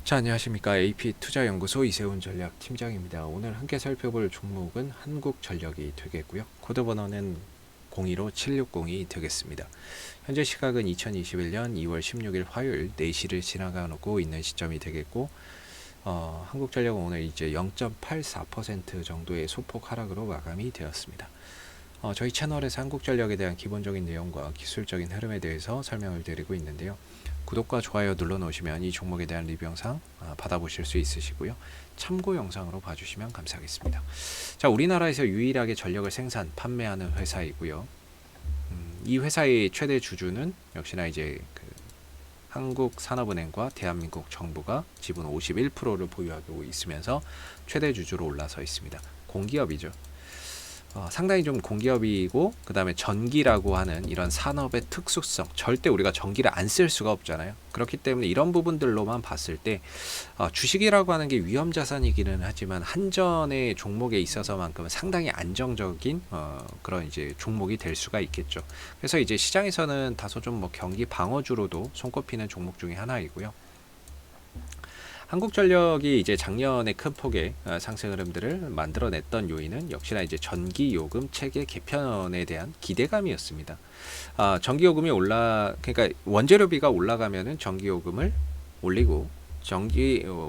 자, 안녕하십니까. AP투자연구소 이세훈 전략팀장입니다. 오늘 함께 살펴볼 종목은 한국전력이 되겠고요. 코드번호는 025760이 되겠습니다. 현재 시각은 2021년 2월 16일 화요일 4시를 지나가고 있는 시점이 되겠고, 한국전력은 오늘 이제 0.84% 정도의 소폭 하락으로 마감이 되었습니다. 저희 채널에서 한국전력에 대한 기본적인 내용과 기술적인 흐름에 대해서 설명을 드리고 있는데요. 구독과 좋아요 눌러 놓으시면 이 종목에 대한 리뷰 영상 받아보실 수 있으시고요. 참고 영상으로 봐주시면 감사하겠습니다. 자, 우리나라에서 유일하게 전력을 생산, 판매하는 회사이고요. 이 회사의 최대 주주는 역시나 이제 한국산업은행과 대한민국 정부가 지분 51%를 보유하고 있으면서 최대 주주로 올라서 있습니다. 공기업이죠. 상당히 좀 공기업이고, 그 다음에 전기라고 하는 이런 산업의 특수성, 절대 우리가 전기를 안 쓸 수가 없잖아요. 그렇기 때문에 이런 부분들로만 봤을 때 주식이라고 하는 게 위험자산이기는 하지만 한전의 종목에 있어서만큼은 상당히 안정적인 그런 이제 종목이 될 수가 있겠죠. 그래서 이제 시장에서는 다소 좀 뭐 경기 방어주로도 손꼽히는 종목 중에 하나이고요. 한국전력이 이제 작년에 큰 폭의 상승 흐름들을 만들어냈던 요인은 역시나 이제 전기요금 체계 개편에 대한 기대감이었습니다. 전기요금이 그러니까 원재료비가 올라가면은 전기요금을 올리고,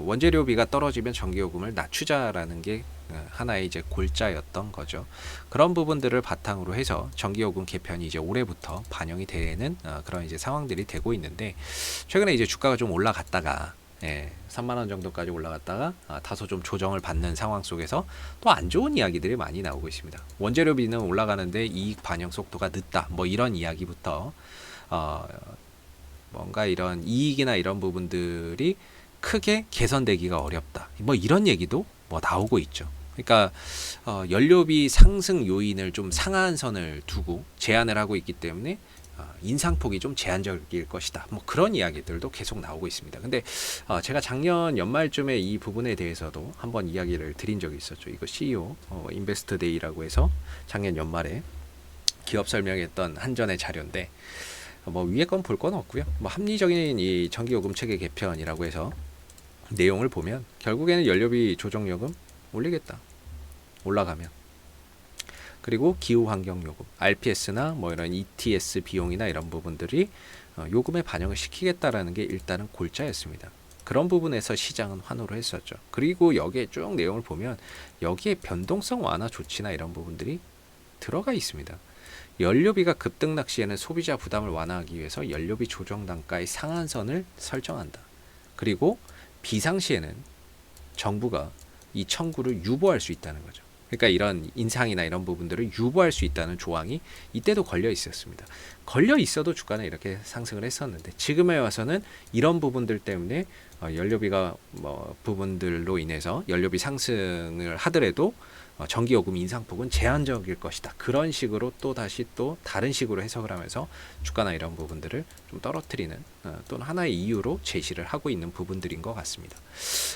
원재료비가 떨어지면 전기요금을 낮추자라는 게 하나의 이제 골자였던 거죠. 그런 부분들을 바탕으로 해서 전기요금 개편이 이제 올해부터 반영이 되는 그런 이제 상황들이 되고 있는데, 최근에 이제 주가가 좀 올라갔다가 3만 원 정도까지 올라갔다가 다소 좀 조정을 받는 상황 속에서 또 안 좋은 이야기들이 많이 나오고 있습니다. 원재료비는 올라가는데 이익 반영 속도가 늦다, 뭐 이런 이야기부터 뭔가 이런 이익이나 이런 부분들이 크게 개선되기가 어렵다, 뭐 이런 얘기도 뭐 나오고 있죠. 그러니까 연료비 상승 요인을 좀 상한선을 두고 제한을 하고 있기 때문에 인상폭이 좀 제한적일 것이다, 뭐 그런 이야기들도 계속 나오고 있습니다. 근데 제가 작년 연말쯤에 이 부분에 대해서도 한번 이야기를 드린 적이 있었죠. 이거 CEO 인베스트 데이라고 해서 작년 연말에 기업 설명했던 한전의 자료인데, 뭐 위에 건 볼 건 없고요. 뭐 합리적인 이 전기요금 체계 개편이라고 해서 내용을 보면 결국에는 연료비 조정요금 올리겠다, 올라가면. 그리고 기후환경요금, RPS나 뭐 이런 ETS 비용이나 이런 부분들이 요금에 반영을 시키겠다라는 게 일단은 골자였습니다. 그런 부분에서 시장은 환호를 했었죠. 그리고 여기에 쭉 내용을 보면 여기에 변동성 완화 조치나 이런 부분들이 들어가 있습니다. 연료비가 급등락 시에는 소비자 부담을 완화하기 위해서 연료비 조정 단가의 상한선을 설정한다. 그리고 비상시에는 정부가 이 청구를 유보할 수 있다는 거죠. 그러니까 이런 인상이나 이런 부분들을 유보할 수 있다는 조항이 이때도 걸려 있었습니다. 걸려 있어도 주가는 이렇게 상승을 했었는데, 지금에 와서는 이런 부분들 때문에 연료비가 뭐 부분들로 인해서 연료비 상승을 하더라도 전기요금 인상폭은 제한적일 것이다, 그런 식으로 또 다시 또 다른 식으로 해석을 하면서 주가나 이런 부분들을 좀 떨어뜨리는 또는 하나의 이유로 제시를 하고 있는 부분들인 것 같습니다.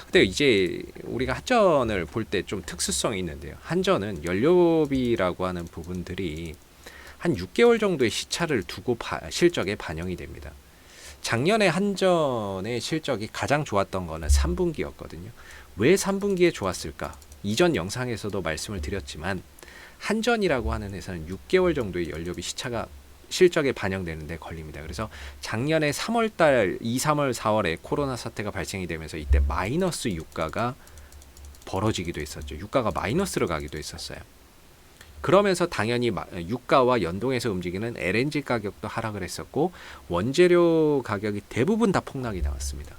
근데 이제 우리가 한전을 볼 때 좀 특수성이 있는데요. 한전은 연료비라고 하는 부분들이 한 6개월 정도의 시차를 두고 실적에 반영이 됩니다. 작년에 한전의 실적이 가장 좋았던 거는 3분기였거든요. 왜 3분기에 좋았을까? 이전 영상에서도 말씀을 드렸지만 한전이라고 하는 회사는 6개월 정도의 연료비 시차가 실적에 반영되는데 걸립니다. 그래서 작년에 3월달, 2, 3월, 4월에 코로나 사태가 발생이 되면서 이때 마이너스 유가가 벌어지기도 했었죠. 유가가 마이너스로 가기도 했었어요. 그러면서 당연히 유가와 연동해서 움직이는 LNG 가격도 하락을 했었고, 원재료 가격이 대부분 다 폭락이 나왔습니다.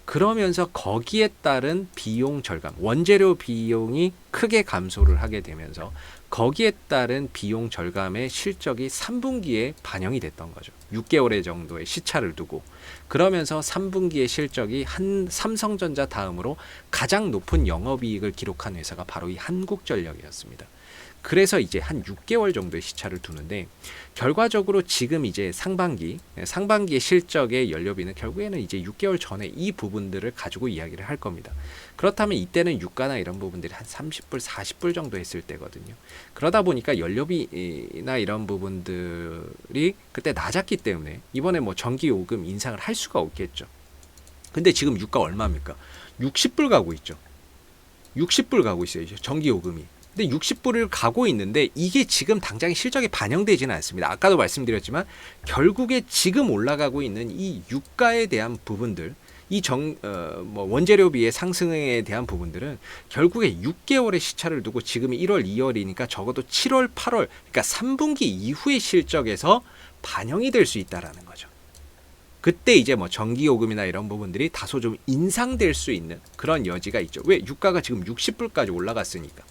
그러면서 거기에 따른 비용 절감, 원재료 비용이 크게 감소를 하게 되면서 거기에 따른 비용 절감의 실적이 3분기에 반영이 됐던 거죠. 6개월의 정도의 시차를 두고. 그러면서 3분기의 실적이 삼성전자 다음으로 가장 높은 영업이익을 기록한 회사가 바로 이 한국전력이었습니다. 그래서 이제 한 6개월 정도의 시차를 두는데, 결과적으로 지금 이제 상반기의 실적의 연료비는 결국에는 이제 6개월 전에 이 부분들을 가지고 이야기를 할 겁니다. 그렇다면 이때는 유가나 이런 부분들이 한 30불, 40불 정도 했을 때거든요. 그러다 보니까 연료비나 이런 부분들이 그때 낮았기 때문에 이번에 뭐 전기요금 인상을 할 수가 없겠죠. 근데 지금 유가 얼마입니까? 60불 가고 있죠. 60불 가고 있어요. 전기요금이. 근데 60불을 가고 있는데 이게 지금 당장 실적에 반영되지는 않습니다. 아까도 말씀드렸지만 결국에 지금 올라가고 있는 이 유가에 대한 부분들, 이 원재료비의 상승에 대한 부분들은 결국에 6개월의 시차를 두고 지금이 1월, 2월이니까 적어도 7월, 8월, 그러니까 3분기 이후의 실적에서 반영이 될 수 있다라는 거죠. 그때 이제 뭐 전기요금이나 이런 부분들이 다소 좀 인상될 수 있는 그런 여지가 있죠. 왜? 유가가 지금 60불까지 올라갔으니까.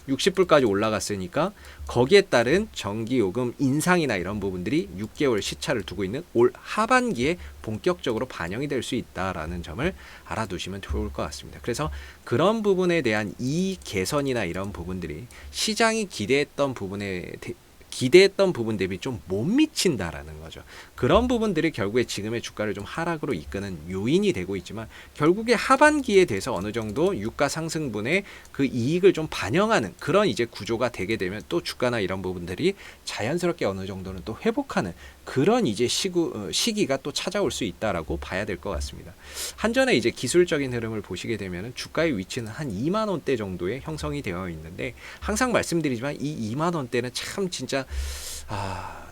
60불까지 올라갔으니까 거기에 따른 전기요금 인상이나 이런 부분들이 6개월 시차를 두고 있는 올 하반기에 본격적으로 반영이 될 수 있다라는 점을 알아두시면 좋을 것 같습니다. 그래서 그런 부분에 대한 이익 개선이나 이런 부분들이 시장이 기대했던 부분 대비 좀 못 미친다라는 거죠. 그런 부분들이 결국에 지금의 주가를 좀 하락으로 이끄는 요인이 되고 있지만 결국에 하반기에 대해서 어느 정도 유가 상승분의 그 이익을 좀 반영하는 그런 이제 구조가 되게 되면 또 주가나 이런 부분들이 자연스럽게 어느 정도는 또 회복하는 그런 이제 시기가 또 찾아올 수 있다라고 봐야 될 것 같습니다. 한전의 이제 기술적인 흐름을 보시게 되면 주가의 위치는 한 2만 원대 정도에 형성이 되어 있는데 항상 말씀드리지만 이 2만 원대는 참 진짜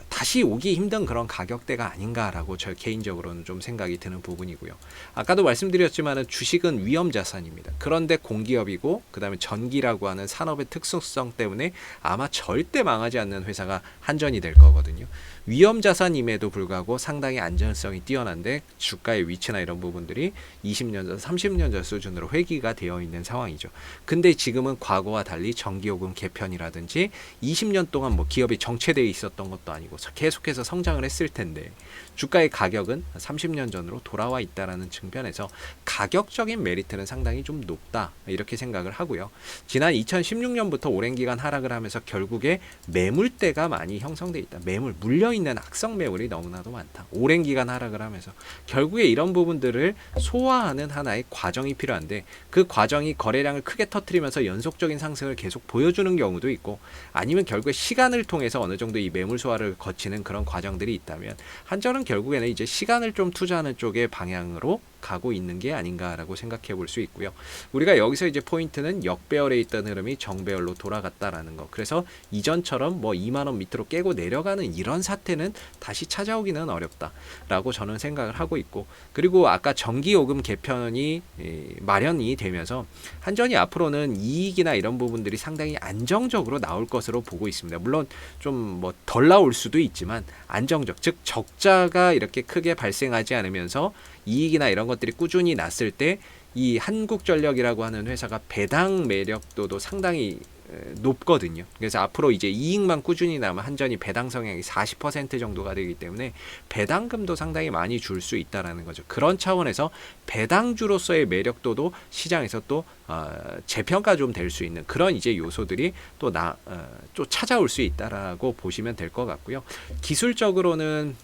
다시 오기 힘든 그런 가격대가 아닌가라고 저 개인적으로는 좀 생각이 드는 부분이고요. 아까도 말씀드렸지만 주식은 위험 자산입니다. 그런데 공기업이고 그다음에 전기라고 하는 산업의 특수성 때문에 아마 절대 망하지 않는 회사가 한전이 될 거거든요. 위험 자산임에도 불구하고 상당히 안전성이 뛰어난데 주가의 위치나 이런 부분들이 20년 전, 30년 전 수준으로 회귀가 되어 있는 상황이죠. 근데 지금은 과거와 달리 전기요금 개편이라든지 20년 동안 뭐 기업이 정체되어 있었던 것도 아니고 계속해서 성장을 했을 텐데 주가의 가격은 30년 전으로 돌아와 있다라는 측면에서 가격적인 메리트는 상당히 좀 높다 이렇게 생각을 하고요. 지난 2016년부터 오랜 기간 하락을 하면서 결국에 매물대가 많이 형성돼 있다. 물려있는 악성 매물이 너무나도 많다. 오랜 기간 하락을 하면서 결국에 이런 부분들을 소화하는 하나의 과정이 필요한데 그 과정이 거래량을 크게 터뜨리면서 연속적인 상승을 계속 보여주는 경우도 있고 아니면 결국에 시간을 통해서 어느 정도 이 매물 소화를 거치는 그런 과정들이 있다면 한전은 결국에는 이제 시간을 좀 투자하는 쪽의 방향으로 가고 있는 게 아닌가라고 생각해 볼 수 있고요. 우리가 여기서 이제 포인트는 역배열에 있던 흐름이 정배열로 돌아갔다라는 거. 그래서 이전처럼 뭐 2만 원 밑으로 깨고 내려가는 이런 사태는 다시 찾아오기는 어렵다라고 저는 생각을 하고 있고 그리고 아까 전기요금 개편이 마련이 되면서 한전이 앞으로는 이익이나 이런 부분들이 상당히 안정적으로 나올 것으로 보고 있습니다. 물론 좀 뭐 덜 나올 수도 있지만 안정적, 즉 적자가 이렇게 크게 발생하지 않으면서 이익이나 이런 것들이 꾸준히 났을 때 이 한국전력이라고 하는 회사가 배당 매력도도 상당히 높거든요. 그래서 앞으로 이제 이익만 꾸준히 나면 한전이 배당 성향이 40% 정도가 되기 때문에 배당금도 상당히 많이 줄 수 있다라는 거죠. 그런 차원에서 배당주로서의 매력도도 시장에서 또 재평가 좀 될 수 있는 그런 이제 요소들이 또 찾아올 수 있다라고 보시면 될 것 같고요. 기술적으로는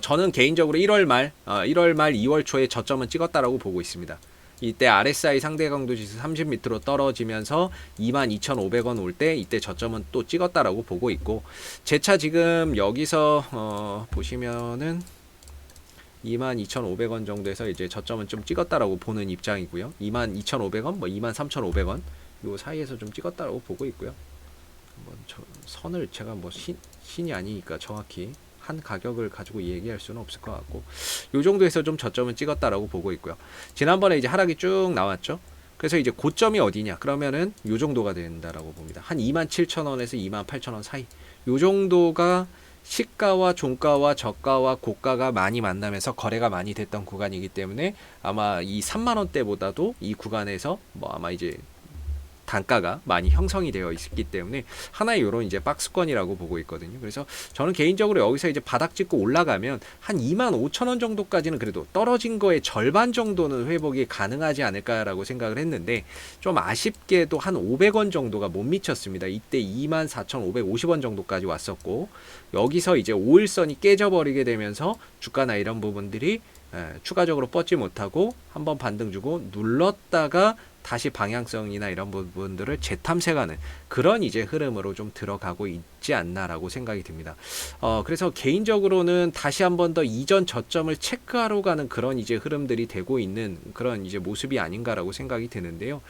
저는 개인적으로 1월 말 2월 초에 저점은 찍었다라고 보고 있습니다. 이때 RSI 상대 강도 지수 30 밑으로 떨어지면서 22,500원 올 때 이때 저점은 또 찍었다라고 보고 있고 제 차 지금 여기서 보시면은 22,500원 정도에서 이제 저점은 좀 찍었다라고 보는 입장이고요. 22,500원, 뭐 23,500원 요 사이에서 좀 찍었다라고 보고 있고요. 선을 제가 뭐 신이 아니니까 정확히 한 가격을 가지고 얘기할 수는 없을 것 같고 요 정도에서 좀 저점은 찍었다라고 보고 있고요. 지난번에 이제 하락이 쭉 나왔죠. 그래서 이제 고점이 어디냐? 그러면은 요 정도가 된다라고 봅니다. 한 27,000원에서 28,000원 사이. 요 정도가 시가와 종가와 저가와 고가가 많이 만나면서 거래가 많이 됐던 구간이기 때문에 아마 이 3만 원대보다도 이 구간에서 뭐 아마 이제 단가가 많이 형성이 되어 있기 때문에 하나의 이런 이제 박스권이라고 보고 있거든요. 그래서 저는 개인적으로 여기서 이제 바닥 찍고 올라가면 한 25,000원 정도까지는 그래도 떨어진 거의 절반 정도는 회복이 가능하지 않을까라고 생각을 했는데 좀 아쉽게도 한 500원 정도가 못 미쳤습니다. 이때 24,550원 정도까지 왔었고 여기서 이제 5일선이 깨져버리게 되면서 주가나 이런 부분들이 추가적으로 뻗지 못하고 한번 반등 주고 눌렀다가 다시 방향성이나 이런 부분들을 재탐색하는 그런 이제 흐름으로 좀 들어가고 있지 않나라고 생각이 듭니다. 그래서 개인적으로는 다시 한 번 더 이전 저점을 체크하러 가는 그런 이제 흐름들이 되고 있는 그런 이제 모습이 아닌가라고 생각이 드는데요.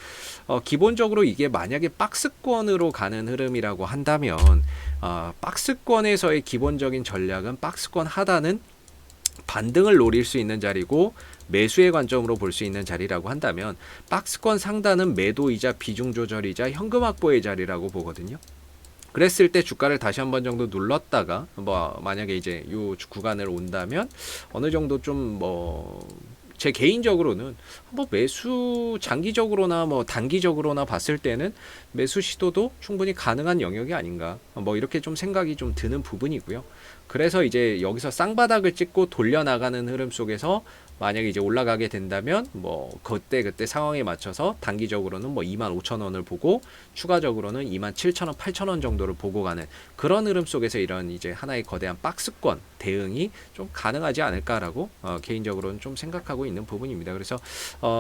기본적으로 이게 만약에 박스권으로 가는 흐름이라고 한다면 박스권에서의 기본적인 전략은 박스권 하단은 반등을 노릴 수 있는 자리고 매수의 관점으로 볼 수 있는 자리라고 한다면 박스권 상단은 매도이자 비중 조절이자 현금 확보의 자리라고 보거든요. 그랬을 때 주가를 다시 한번 정도 눌렀다가 뭐 만약에 이제 요 구간을 온다면 어느 정도 좀 제 개인적으로는 뭐 매수 장기적으로나 뭐 단기적으로나 봤을 때는 매수 시도도 충분히 가능한 영역이 아닌가 뭐 이렇게 좀 생각이 좀 드는 부분이고요. 그래서 이제 여기서 쌍바닥을 찍고 돌려나가는 흐름 속에서 만약에 이제 올라가게 된다면 뭐 그때 상황에 맞춰서 단기적으로는 뭐 25,000원을 보고 추가적으로는 27,000원, 8,000원 정도를 보고 가는 그런 흐름 속에서 이런 이제 하나의 거대한 박스권 대응이 좀 가능하지 않을까라고 개인적으로는 좀 생각하고 있는 부분입니다. 그래서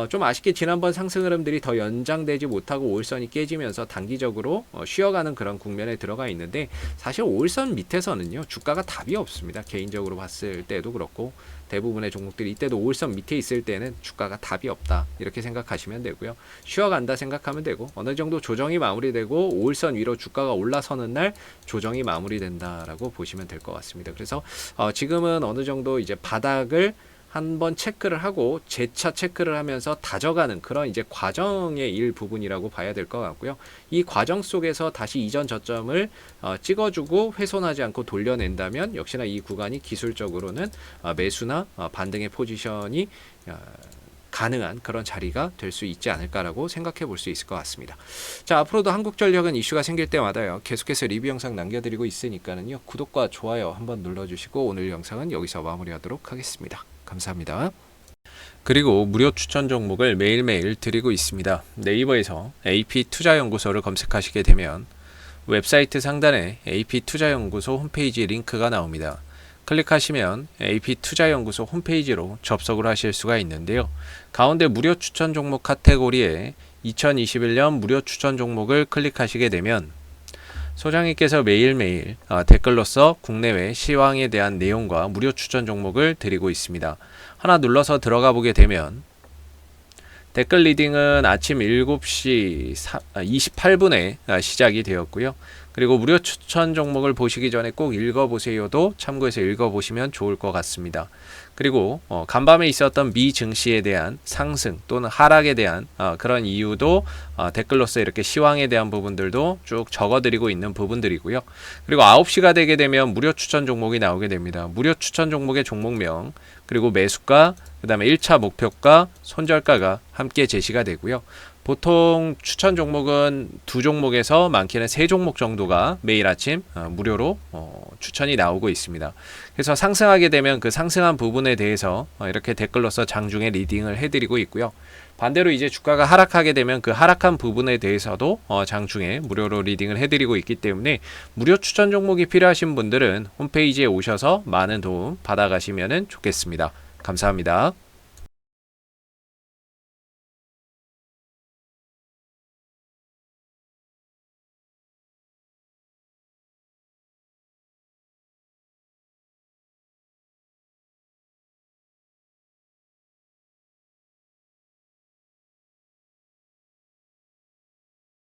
좀 아쉽게 지난번 상승 흐름들이 더 연장되지 못하고 5일선이 깨지면서 단기적으로 쉬어가는 그런 국면에 들어가 있는데 사실 5일선 밑에서는요 주가가 답이 없습니다. 개인적으로 봤을 때도 그렇고 대부분의 종목들이 이때도 5일선 밑에 있을 때는 주가가 답이 없다 이렇게 생각하시면 되고요. 쉬어간다 생각하면 되고 어느 정도 조정이 마무리되고 5일선 위로 주가가 올라서는 날 조정이 마무리된다라고 보시면 될 것 같습니다. 그래서 지금은 어느 정도 이제 바닥을 한번 체크를 하고 재차 체크를 하면서 다져가는 그런 이제 과정의 일부분이라고 봐야 될 것 같고요. 이 과정 속에서 다시 이전 저점을 찍어주고 훼손하지 않고 돌려낸다면 역시나 이 구간이 기술적으로는 매수나 반등의 포지션이 가능한 그런 자리가 될 수 있지 않을까라고 생각해 볼 수 있을 것 같습니다. 자, 앞으로도 한국전력은 이슈가 생길 때마다요 계속해서 리뷰 영상 남겨드리고 있으니까는요 구독과 좋아요 한번 눌러주시고 오늘 영상은 여기서 마무리하도록 하겠습니다. 감사합니다. 그리고 무료 추천 종목을 매일매일 드리고 있습니다. 네이버에서 AP투자연구소를 검색하시게 되면 웹사이트 상단에 AP투자연구소 홈페이지 링크가 나옵니다. 클릭하시면 AP투자연구소 홈페이지로 접속을 하실 수가 있는데요. 가운데 무료 추천 종목 카테고리에 2021년 무료 추천 종목을 클릭하시게 되면 소장님께서 매일매일 댓글로서 국내외 시황에 대한 내용과 무료 추천 종목을 드리고 있습니다. 하나 눌러서 들어가 보게 되면 댓글 리딩은 아침 7시 28분에 시작이 되었고요. 그리고 무료 추천 종목을 보시기 전에 꼭 읽어보세요도 참고해서 읽어보시면 좋을 것 같습니다. 그리고 간밤에 있었던 미 증시에 대한 상승 또는 하락에 대한 그런 이유도 댓글로서 이렇게 시황에 대한 부분들도 쭉 적어드리고 있는 부분들이고요. 그리고 9시가 되게 되면 무료 추천 종목이 나오게 됩니다. 무료 추천 종목의 종목명 그리고 매수가 그 다음에 1차 목표가 손절가가 함께 제시가 되고요. 보통 추천 종목은 2종목에서 많게는 3종목 정도가 매일 아침 무료로 추천이 나오고 있습니다. 그래서 상승하게 되면 그 상승한 부분에 대해서 이렇게 댓글로서 장중에 리딩을 해드리고 있고요. 반대로 이제 주가가 하락하게 되면 그 하락한 부분에 대해서도 장중에 무료로 리딩을 해드리고 있기 때문에 무료 추천 종목이 필요하신 분들은 홈페이지에 오셔서 많은 도움 받아가시면 좋겠습니다. 감사합니다.